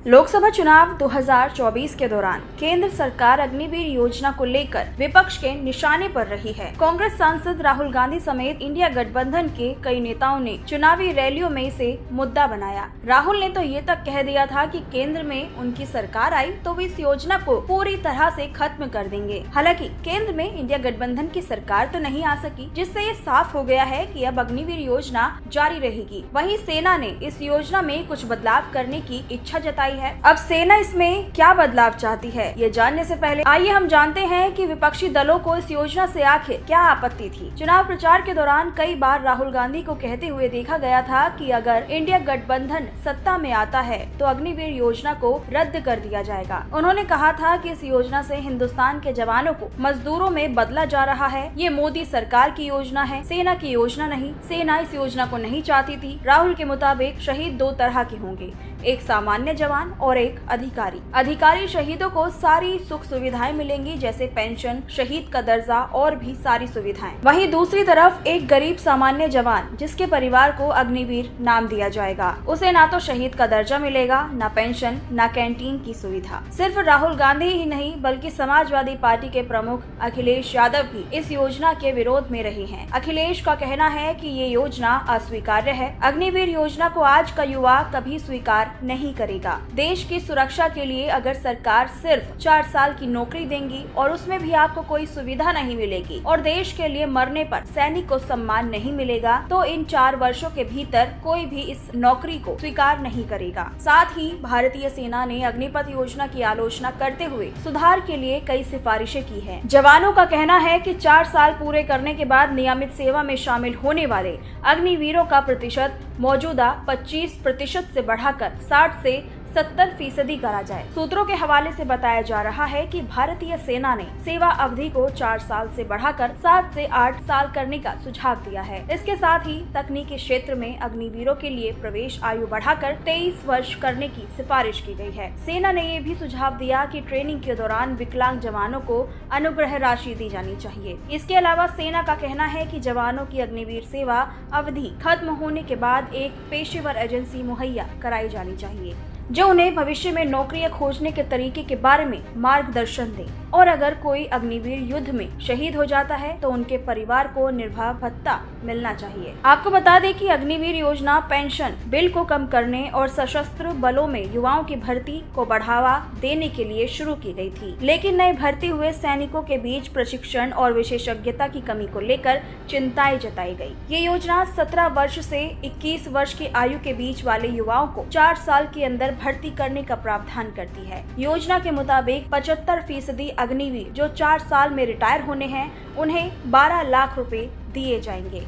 लोकसभा चुनाव 2024 के दौरान केंद्र सरकार अग्निवीर योजना को लेकर विपक्ष के निशाने पर रही है। कांग्रेस सांसद राहुल गांधी समेत इंडिया गठबंधन के कई नेताओं ने चुनावी रैलियों में इसे मुद्दा बनाया। राहुल ने तो ये तक कह दिया था कि केंद्र में उनकी सरकार आई तो वे इस योजना को पूरी तरह से खत्म कर देंगे। हालांकि केंद्र में इंडिया गठबंधन की सरकार तो नहीं आ सकी, जिससे ये साफ हो गया है कि अब अग्निवीर योजना जारी रहेगी। वहीं सेना ने इस योजना में कुछ बदलाव करने की इच्छा जताई है। अब सेना इसमें क्या बदलाव चाहती है, ये जानने से पहले आइए हम जानते हैं कि विपक्षी दलों को इस योजना से आखिर क्या आपत्ति थी। चुनाव प्रचार के दौरान कई बार राहुल गांधी को कहते हुए देखा गया था कि अगर इंडिया गठबंधन सत्ता में आता है तो अग्निवीर योजना को रद्द कर दिया जाएगा। उन्होंने कहा था कि इस योजना से हिंदुस्तान के जवानों को मजदूरों में बदला जा रहा है। ये मोदी सरकार की योजना है, सेना की योजना नहीं। सेना इस योजना को नहीं चाहती थी। राहुल के मुताबिक शहीद दो तरह के होंगे, एक सामान्य जवान और एक अधिकारी। अधिकारी शहीदों को सारी सुख सुविधाएं मिलेंगी, जैसे पेंशन, शहीद का दर्जा और भी सारी सुविधाएं। वहीं दूसरी तरफ एक गरीब सामान्य जवान जिसके परिवार को अग्निवीर नाम दिया जाएगा, उसे ना तो शहीद का दर्जा मिलेगा, ना पेंशन, ना कैंटीन की सुविधा। सिर्फ राहुल गांधी ही नहीं बल्कि समाजवादी पार्टी के प्रमुख अखिलेश यादव भी इस योजना के विरोध में रहे हैं। अखिलेश का कहना है कि ये योजना अस्वीकार्य है। अग्निवीर योजना को आज का युवा कभी स्वीकार नहीं करेगा। देश की सुरक्षा के लिए अगर सरकार सिर्फ 4 साल की नौकरी देंगी और उसमें भी आपको कोई सुविधा नहीं मिलेगी और देश के लिए मरने पर सैनिक को सम्मान नहीं मिलेगा, तो इन 4 वर्षों के भीतर कोई भी इस नौकरी को स्वीकार नहीं करेगा। साथ ही भारतीय सेना ने अग्निपथ योजना की आलोचना करते हुए सुधार के लिए कई सिफारिशें की है। जवानों का कहना है कि 4 साल पूरे करने के बाद नियमित सेवा में शामिल होने वाले अग्निवीरों का प्रतिशत मौजूदा 25% से बढ़ाकर 60 से 70% करा जाए। सूत्रों के हवाले से बताया जा रहा है कि भारतीय सेना ने सेवा अवधि को 4 साल से बढ़ाकर 7 से 8 साल करने का सुझाव दिया है। इसके साथ ही तकनीकी क्षेत्र में अग्निवीरों के लिए प्रवेश आयु बढ़ाकर 23 वर्ष करने की सिफारिश की गई है। सेना ने ये भी सुझाव दिया कि ट्रेनिंग के दौरान विकलांग जवानों को अनुग्रह राशि दी जानी चाहिए। इसके अलावा सेना का कहना है कि जवानों की अग्निवीर सेवा अवधि खत्म होने के बाद एक पेशेवर एजेंसी मुहैया कराई जानी चाहिए जो उन्हें भविष्य में नौकरियां खोजने के तरीके के बारे में मार्गदर्शन दे। और अगर कोई अग्निवीर युद्ध में शहीद हो जाता है तो उनके परिवार को निर्वाह भत्ता मिलना चाहिए। आपको बता दें कि अग्निवीर योजना पेंशन बिल को कम करने और सशस्त्र बलों में युवाओं की भर्ती को बढ़ावा देने के लिए शुरू की गई थी, लेकिन नए भर्ती हुए सैनिकों के बीच प्रशिक्षण और विशेषज्ञता की कमी को लेकर चिंताएं जताई गई। ये योजना 17 वर्ष से 21 वर्ष की आयु के बीच वाले युवाओं को 4 साल के अंदर भर्ती करने का प्रावधान करती है। योजना के मुताबिक 75% अग्निवीर जो 4 साल में रिटायर होने हैं, उन्हें 12 लाख रुपए दिए जाएंगे।